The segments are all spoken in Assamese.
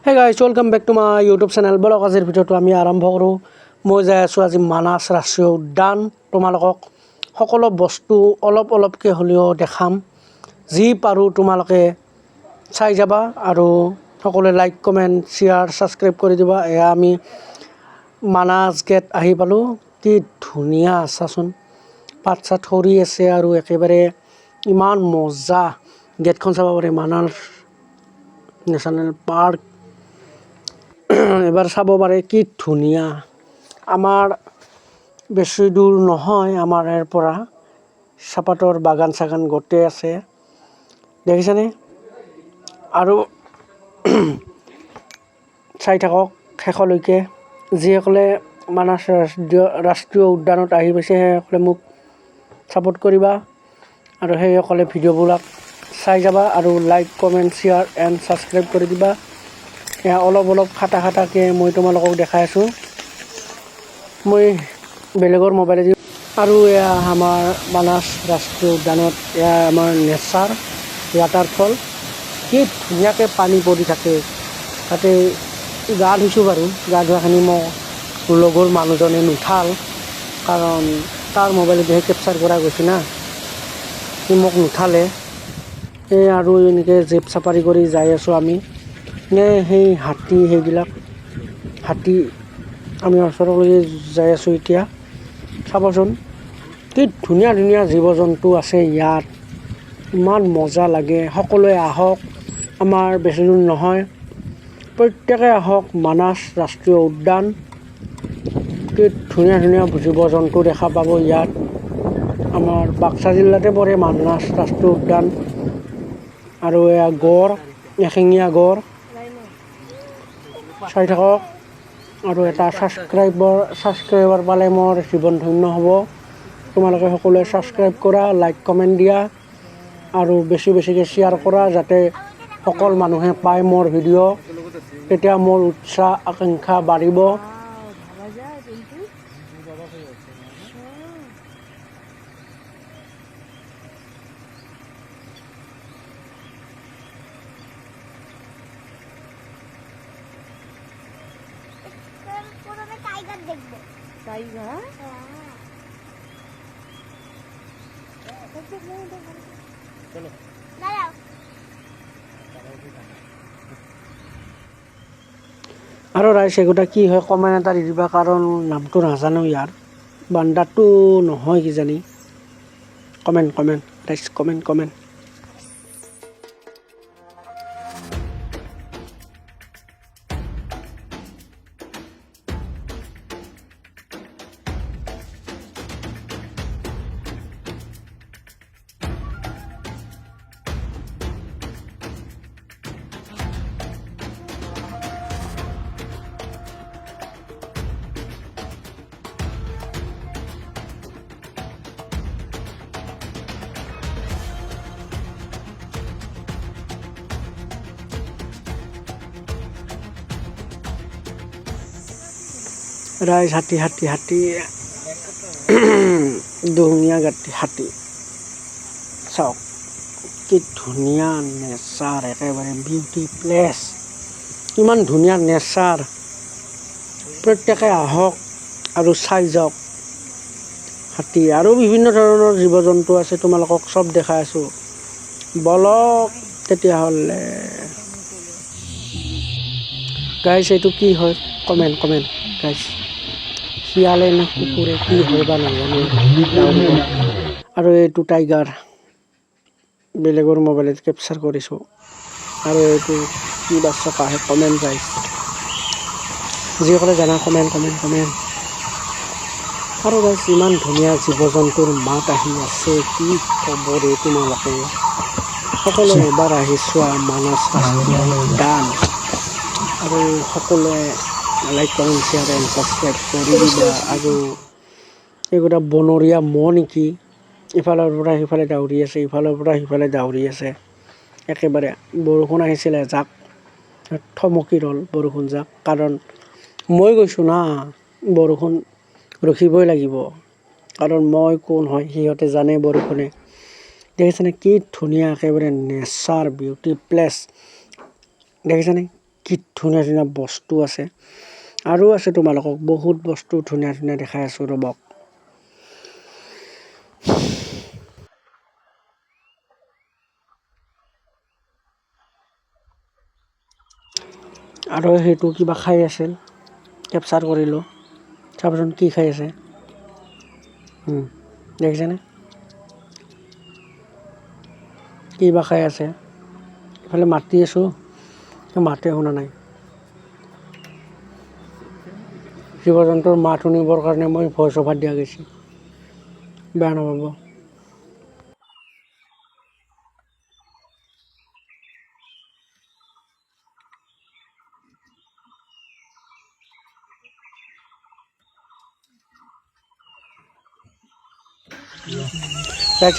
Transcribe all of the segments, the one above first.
হে guys welcome back to my YouTube channel. বলক আজিৰ ভিডিঅ'টো আমি আৰম্ভ কৰোঁ। মই যাই আছোঁ আজি মানাস ৰাষ্ট্ৰীয় উদ্যান। তোমালোকক সকলো বস্তু অলপকৈ হ'লেও দেখাম। যি পাৰোঁ তোমালোকে চাই যাবা আৰু সকলোৱে লাইক কমেণ্ট শ্বেয়াৰ ছাবস্ক্ৰাইব কৰি দিবা। এয়া আমি মানাস গেট আহি পালোঁ। কি ধুনীয়া চাচোন, পাত চাত সৰি আছে আৰু একেবাৰে ইমান মজা। গেটখন চাব পাৰে, মানাস নেশ্যনেল পাৰ্ক। এবাৰ চাব পাৰে কি ধুনীয়া। আমাৰ বেছি দূৰ নহয়, আমাৰ ইয়াৰ পৰা চাহপাতৰ বাগান চাগান গোটেই আছে, দেখিছেনে? আৰু চাই থাকক শেষলৈকে। যিসকলে মানাস ৰাষ্ট্ৰীয় উদ্যানত আহি পাইছে সেইসকলে মোক ছাপোৰ্ট কৰিবা আৰু সেইসকলে ভিডিঅ'বিলাক চাই যাবা আৰু like comment share and subscribe কৰি দিবা। এয়া অলপ খাটাকৈ মই তোমালোকক দেখাই আছোঁ, মই বেলেগৰ মোবাইলেদি। আৰু এয়া আমাৰ মানাস ৰাষ্ট্ৰীয় উদ্যানত এয়া আমাৰ নেচাৰ ৱাটাৰফল। কি ধুনীয়াকৈ পানী পৰি থাকে। তাতে গা ধুইছোঁ বাৰু। গা ধোৱাখিনি মোৰ লগৰ মানুহজনে নুঠাল, কাৰণ তাৰ মোবাইলেদিহে কেপচাৰ কৰা গৈছে না, সি মোক নুঠালে। এই আৰু এনেকৈ জীপ চাফাৰী কৰি যাই আছোঁ আমি। সেই হাতী, সেইবিলাক হাতী আমি ওচৰলৈ যাই আছোঁ এতিয়া। চাবচোন কি ধুনীয়া ধুনীয়া জীৱ জন্তু আছে ইয়াত, ইমান মজা লাগে। সকলোৱে আহক, আমাৰ বেছি দূৰ নহয়, প্ৰত্যেকে আহক মানাস ৰাষ্ট্ৰীয় উদ্যান। কি ধুনীয়া ধুনীয়া জীৱ জন্তু দেখা পাব ইয়াত। আমাৰ বাক্সা জিলাতে পৰে মানাস ৰাষ্ট্ৰীয় উদ্যান। আৰু এয়া গড়, এশিঙীয়া গড় চাই থাকক। আৰু এটা ছাবস্ক্ৰাইবাৰ পালে মোৰ জীৱন ধন্য হ'ব। তোমালোকে সকলোৱে ছাবস্ক্ৰাইব কৰা, লাইক কমেণ্ট দিয়া আৰু বেছিকৈ শ্বেয়াৰ কৰা, যাতে সকলো মানুহে পায় মোৰ ভিডিঅ'। তেতিয়া মোৰ উৎসাহ আকাংক্ষা বাঢ়িব। আৰু ৰাইজ এগোটা কি হয় কমেণ্ট এটা দি দিবা, কাৰণ নামটো নাজানো ইয়াৰ। বান্দাৰটো নহয় কিজানি। কমেণ্ট ৰাইজ কমেণ্ট। ৰাইজ হাতী দুহঙীয়া হাতী চাওক, কি ধুনীয়া নেচাৰ, একেবাৰে বিউটি প্লেচ। ইমান ধুনীয়া নেচাৰ, প্ৰত্যেকে আহক আৰু চাই যাওক। হাতী আৰু বিভিন্ন ধৰণৰ জীৱ জন্তু আছে, তোমালোকক চব দেখাই আছোঁ। বলক তেতিয়াহ'লে গাইজ, এইটো কি হয় কমেণ্ট গাইজ। শিয়ালে নে কুকুৰে কি হয় বা নাজানো। আৰু এইটো টাইগাৰ, বেলেগৰ মোবাইলত কেপচাৰ কৰিছোঁ। আৰু এইটো কি বাচ্চা আহে কমেণ্ট গাইজ, যিসকলে জানা কমেণ্ট। আৰু গাইজ ইমান ধুনীয়া জীৱ জন্তুৰ মাত আহি আছে, কি খবৰে তোমালোকে সকলোৱে এবাৰ আহি চোৱা মানাস ৰাষ্ট্ৰীয় উদ্যান। আৰু সকলোৱে like comment share and subscribe কৰি দিবা। আৰু এইকেইটা বনৰীয়া ম'হ নেকি, ইফালৰ পৰা সিফালে দাউৰি আছে, ইফালৰ পৰা সিফালে দাউৰি আছে। একেবাৰে বৰষুণ আহিছিলে জাক, থমকি ৰ'ল বৰষুণ জাক, কাৰণ মই গৈছোঁ না, বৰষুণ ৰখিবই লাগিব, কাৰণ মই কোন হয় সিহঁতে জানে বৰষুণে। দেখিছেনে কি ধুনীয়া একেবাৰে নেচাৰ বিউটি প্লেচ, দেখিছেনে কি ধুনীয়া ধুনীয়া বস্তু আছে আৰু আছে তোমালোকক বহুত বস্তু ধুনীয়া ধুনীয়া দেখাই আছোঁ ৰ'বক আৰু সেইটো কিবা খাই আছিল কেপচাৰ কৰিলোঁ চাবচোন কি খাই আছে দেখিছেনে কি বা খাই আছে ইফালে মাতি আছোঁ মাতে শুনা নাই জীৱ জন্তুৰ মাত শুনিবৰ কাৰণে মই ভইচ অভাৰ দিয়া গৈছে বেয়া নাপাব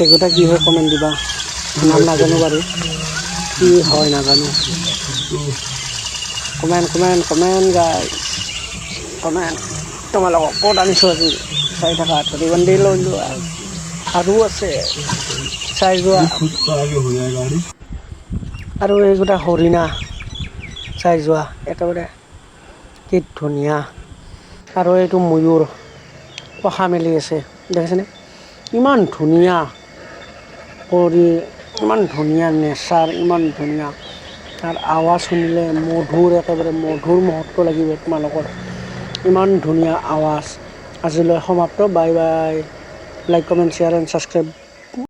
গোটা কি হয় কমেণ্ট দিবা নাম নাজানো বাৰু কি হয় নাজানো কমেণ্ট গাইজ কমেণ্ট তোমালোকক ক'ত আনিছোঁ আজি চাই থাকা ধৰিবন্দি লৈ লোৱা আৰু আছে চাই যোৱা আৰু এইগোটা হৰিণা চাই যোৱা একেবাৰে কি ধুনীয়া আৰু এইটো ময়ূৰ পখা মেলি আছে দেখিছেনে ইমান ধুনীয়া কৰি ইমান ধুনীয়া নেচাৰ ইমান ধুনীয়া তাৰ আৱাজ শুনিলে মধুৰ একেবাৰে মধুৰ মুহূৰ্ত লাগিব তোমালোকৰ ইমান ধুনীয়া আৱাজ আজিলৈ সমাপ্ত bye bye like comment share and subscribe